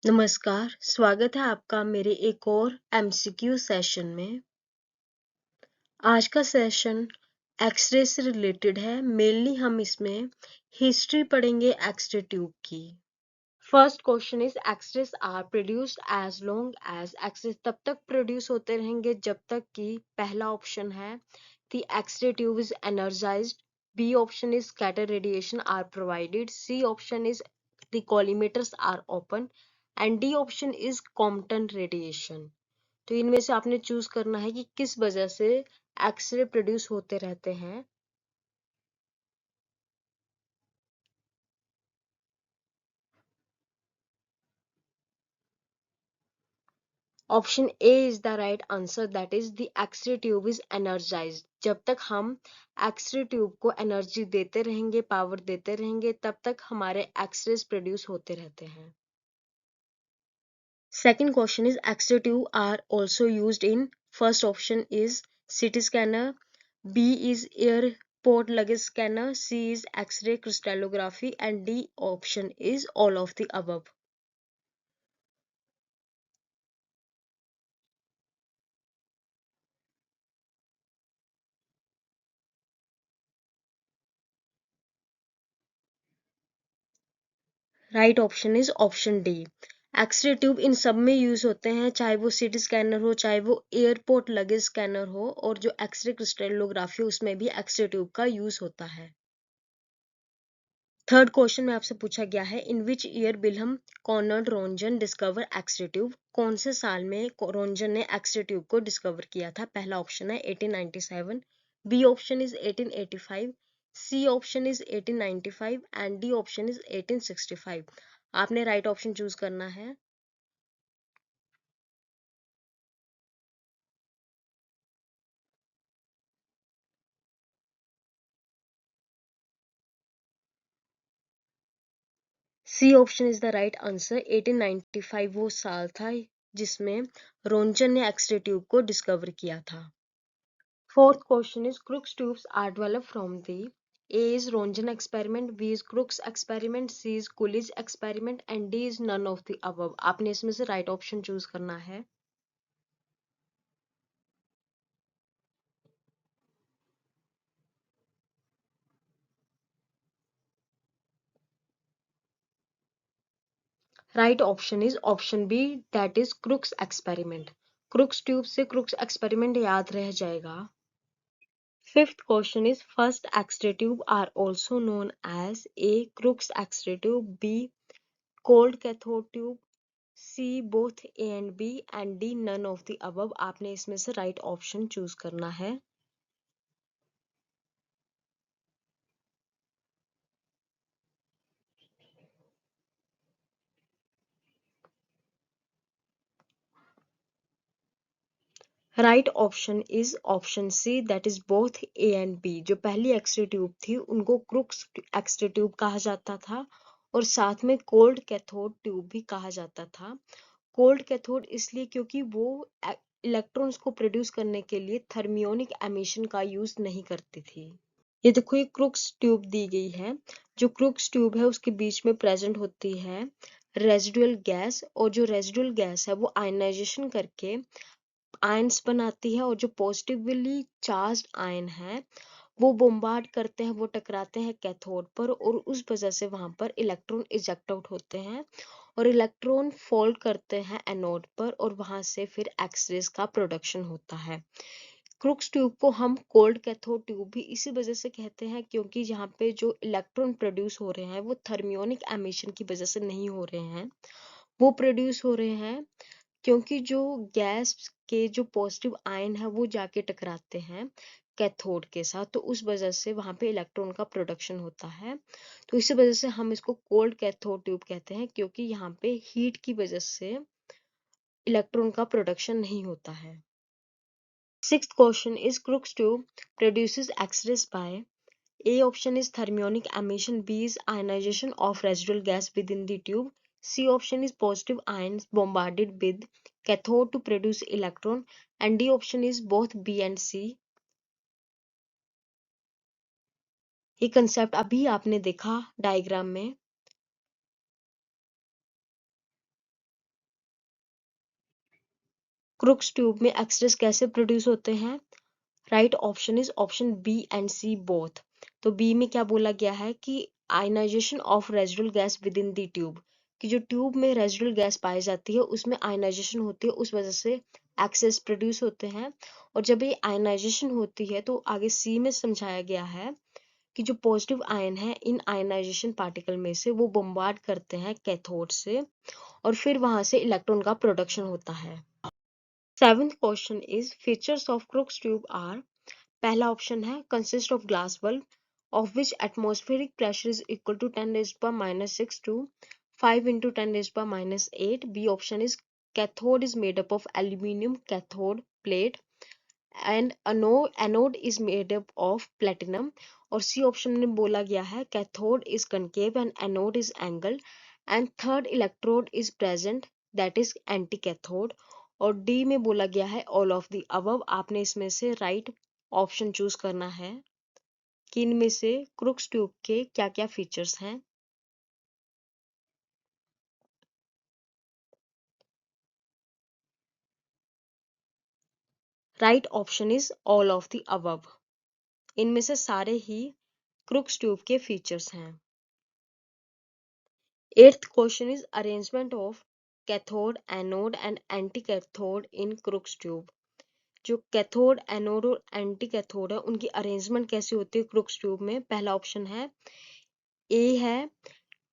नमस्कार, स्वागत है आपका मेरे एक और एमसीक्यू सेशन में। आज का सेशन एक्सरे से रिलेटेड है। मेनली हम इसमें हिस्ट्री पढ़ेंगे एक्सरे ट्यूब की। First question is X rays are produced as long as X rays तब तक प्रोड्यूस होते रहेंगे जब तक कि पहला ऑप्शन है the X ray tube is energised, B option is scatter radiation are provided, C option is the collimators are open and D option is Compton radiation. तो इनमें से आपने चूज करना है कि किस वजह से एक्सरे प्रोड्यूस होते रहते हैं। Option A is the right answer, that is the X ray tube is energised. जब तक हम एक्सरे ट्यूब को एनर्जी देते रहेंगे, पावर देते रहेंगे, तब तक हमारे एक्सरेज प्रोड्यूस होते रहते हैं। Second question is X-ray tube are also used in. First option is CT scanner, B is airport luggage scanner, C is X-ray crystallography and D option is all of the above. Right option is option D. X ray tube इन सब में use होते हैं, चाहे वो सीटी scanner हो, चाहे वो एयरपोर्ट लगेज स्कैनर हो, और जो एक्सरे क्रिस्टलोग्राफी उसमें भी एक्सरे ट्यूब का यूज होता है। थर्ड क्वेश्चन में आपसे पूछा गया है in which year William Conrad Roentgen discover X ray tube. कौन से साल में रोन्जन ने एक्सरे ट्यूब को डिस्कवर किया था। पहला ऑप्शन है 1897, B option is 1885, C option is 1895 and D option is 1865। आपने राइट ऑप्शन चूज करना है। C option is the right answer. 1895 वो साल था जिसमें रोन्जन ने एक्सरे ट्यूब को डिस्कवर किया था। Fourth question is Crookes tubes are developed from the A is Ronjan experiment, B is Crookes experiment, C is Coolidge experiment and D is none of the above। आपने इसमें से right option choose करना है। Right option is option B, that is Crookes experiment. Crookes tube से Crookes experiment याद रह जाएगा। Fifth question is first X-ray tube are also known as A. Crookes X-ray tube, B. Cold cathode tube, C both A and B and D none of the above. आपने इसमें से right option choose करना है। Right option is option C, that is both A and B. जो पहली x ray tube थी उनको crooks x ray tube कहा जाता था और साथ में कोल्ड कैथोड ट्यूब भी कहा जाता था। कोल्ड कैथोड इसलिए क्योंकि वो इलेक्ट्रॉन्स को प्रोड्यूस करने के लिए थर्मियोनिक एमिशन का यूज नहीं करती थी। ये देखो ये क्रुक्स ट्यूब दी गई है। जो क्रुक्स ट्यूब है उसके बीच में प्रेजेंट होती है रेजिडुअल गैस, और जो रेजिडुअल गैस है वो आयनाइजेशन करके आयंस बनाती है, और जो पॉजिटिवली चार्ज्ड आयन है वो बोम्बार्ड करते हैं, वो टकराते हैं कैथोड पर, और उस वजह से वहां पर इलेक्ट्रॉन इजेक्ट आउट होते हैं और इलेक्ट्रॉन फोल्ड करते हैं एनोड पर, और वहां से फिर एक्सरेज का प्रोडक्शन होता है। क्रुक्स ट्यूब को हम कोल्ड कैथोड ट्यूब भी इसी वजह से कहते हैं क्योंकि यहाँ पे जो इलेक्ट्रॉन प्रोड्यूस हो रहे हैं वो थर्मियोनिक एमिशन की वजह से नहीं हो रहे हैं, वो प्रोड्यूस हो रहे हैं क्योंकि जो गैस के जो पॉजिटिव आयन है वो जाके टकराते हैं कैथोड के साथ, तो उस वजह से वहां पे इलेक्ट्रॉन का प्रोडक्शन होता है। तो इसी वजह से हम इसको कोल्ड कैथोड ट्यूब कहते हैं क्योंकि यहाँ पे हीट की वजह से इलेक्ट्रॉन का प्रोडक्शन नहीं होता है। Sixth question is Crookes tube produces X-rays by A option is thermionic emission, B is ionization of residual gas within the tube, C option is positive ions bombarded with cathode to produce electron and D option is both B and C। ये concept अभी आपने देखा diagram में। Crookes tube में X rays कैसे produce होते हैं? Right option is option B and C both. तो बी में क्या बोला गया है कि ionisation of residual gas within the tube, कि जो ट्यूब में रेजिडुअल गैस पाई जाती है उसमें आयनाइजेशन होती है, उस वजह से एक्सेस प्रोड्यूस होते हैं। और जब ये आयनाइजेशन होती है तो आगे सी में समझाया गया है कि जो पॉजिटिव आयन है इन आयनाइजेशन पार्टिकल में से वो बम्बार्ड करते हैं कैथोड से और फिर वहां से इलेक्ट्रॉन का प्रोडक्शन होता है। Seventh question is features of Crookes tube are. पहला ऑप्शन है consist of glass bulb of which atmospheric pressure is equal to 10⁻⁶ to 5 into 10⁻⁸. B option is cathode is made up of aluminium cathode plate and anode is made up of platinum. और C option में बोला गया है cathode is concave and anode is angle and third electrode is present that is anti cathode. और D में बोला गया है ऑल ऑफ द अबव। आपने इसमें से राइट ऑप्शन चूज करना है कि इनमें से क्रुक्स ट्यूब के क्या क्या फीचर्स हैं। Right option is all of the above. इनमें से सारे ही क्रुक्स ट्यूब के फीचर्स हैं। Eighth question is arrangement of cathode anode and anti cathode in Crookes tube. जो कैथोड एनोड और एंटी कैथोड है उनकी अरेंजमेंट कैसी होती है क्रुक्स ट्यूब में? पहला ऑप्शन है ए है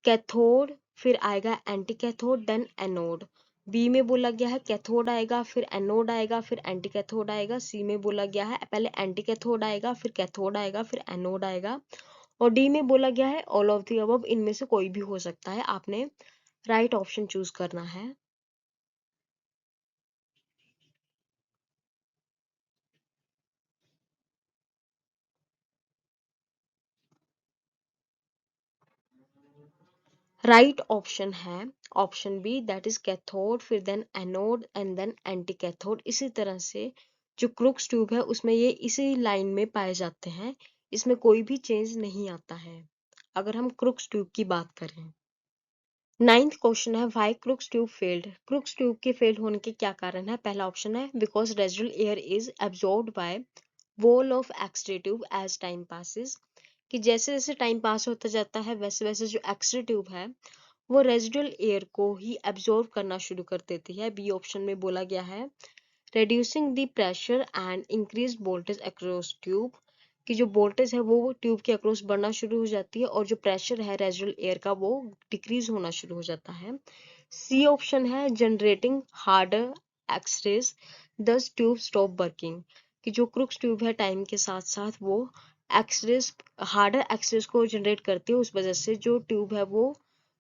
कैथोड, फिर आएगा anti cathode then anode. B में बोला गया है कैथोड आएगा फिर एनोड आएगा फिर एंटी कैथोड आएगा। सी में बोला गया है पहले एंटी कैथोड आएगा फिर कैथोड आएगा फिर एनोड आएगा। और डी में बोला गया है ऑल ऑफ द अबव। इनमें से कोई भी हो सकता है, आपने राइट ऑप्शन चूज करना है। राइट ऑप्शन है option B that is cathode फिर then anode and then anticathode. इसी तरह से जो क्रुक्स ट्यूब है उसमें ये इसी लाइन में पाए जाते हैं, इसमें कोई भी चेंज नहीं आता है अगर हम क्रुक्स ट्यूब की बात करें। नाइन्थ क्वेश्चन है why Crookes tube failed. Crookes tube के फेल होने के क्या कारण है? पहला ऑप्शन है because residual air is absorbed by wall of X ray tube as time passes, कि जैसे जैसे टाइम पास होता जाता है वैसे वैसे जो एक्सरे ट्यूब है वो रेजिडुअल एयर को ही एब्जॉर्ब करना शुरू कर देती है। बी ऑप्शन में बोला गया है reducing the pressure and increased voltage across tube, कि जो वोल्टेज है वो ट्यूब के अक्रॉस बढ़ना शुरू हो जाती है और जो प्रेशर है रेजिडुअल एयर का वो डिक्रीज होना शुरू हो जाता है। सी ऑप्शन है जनरेटिंग हार्डर एक्सरेज दस ट्यूब स्टॉप वर्किंग, कि जो क्रुक्स ट्यूब है टाइम के साथ साथ वो एक्सरेज हार्डर एक्सरेज को जनरेट करती है, उस वजह से जो ट्यूब है वो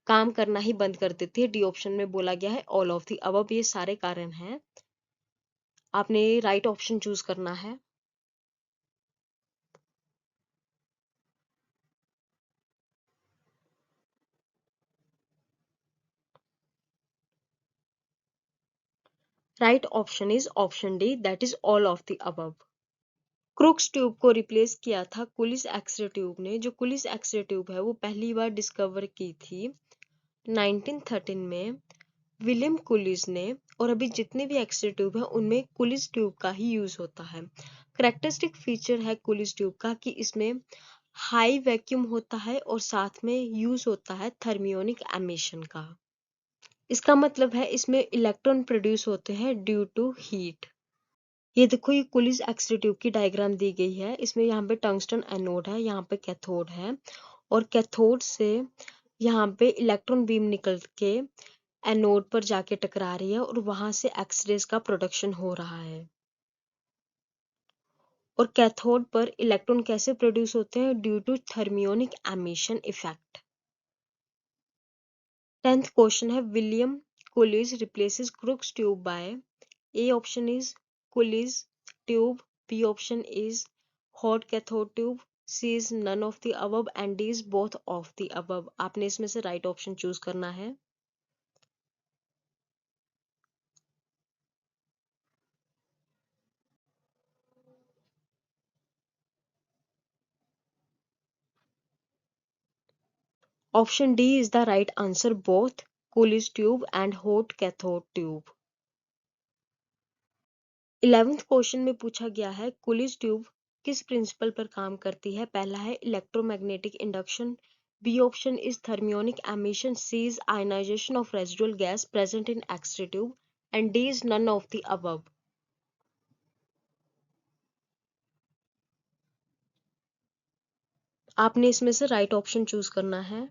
काम करना ही बंद कर देती है। डी ऑप्शन में बोला गया है ऑल ऑफ द अबव। ये सारे कारण हैं, आपने राइट ऑप्शन चूज करना है। Right option is option D that is all of the above. Crookes tube को रिप्लेस किया था कुलिस एक्सरे ट्यूब ने। जो कुलिस एक्सरे ट्यूब है वो पहली बार डिस्कवर की थी 1913 में विलियम कुलिस ने। और अभी जितने भी एक्सरे ट्यूब है उनमें कुलिस ट्यूब का ही यूज होता है। करेक्टरिस्टिक फीचर है कुलिस ट्यूब का कि इसमें हाई वैक्यूम होता है और साथ में यूज होता है थर्मियोनिक एमिशन का। इसका मतलब है इसमें इलेक्ट्रॉन प्रोड्यूस होते हैं ड्यू टू हीट। ये देखो ये कुलिस एक्सरे ट्यूब की डायग्राम दी गई है। इसमें यहाँ पे टंगस्टन एनोड है, यहाँ पे कैथोड है और कैथोड से यहाँ पे इलेक्ट्रॉन बीम निकल के एनोड पर जाके टकरा रही है और वहां से एक्सरेज का प्रोडक्शन हो रहा है। और कैथोड पर इलेक्ट्रॉन कैसे प्रोड्यूस होते हैं? Due to thermionic emission effect. 10th question है William Coolidge replaces Crookes tube by. A option is Cooley's tube, B option is hot cathode tube, C is none of the above and D is both of the above। आपने इसमें से right option choose करना है। Option D is the right answer, both Cooley's tube and hot cathode tube। 11th question में पूछा गया है Coolidge tube किस प्रिंसिपल पर काम करती है। पहला है electromagnetic induction, B option is thermionic emission, C is ionisation of residual gas present in X-ray tube and D is none of the above. आपने इसमें से राइट ऑप्शन चूज करना है।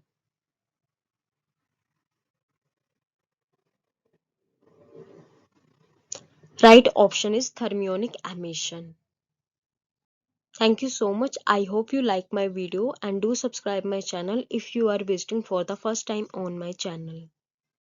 Right option is thermionic emission. Thank you so much. I hope you like my video and do subscribe my channel if you are visiting for the first time on my channel.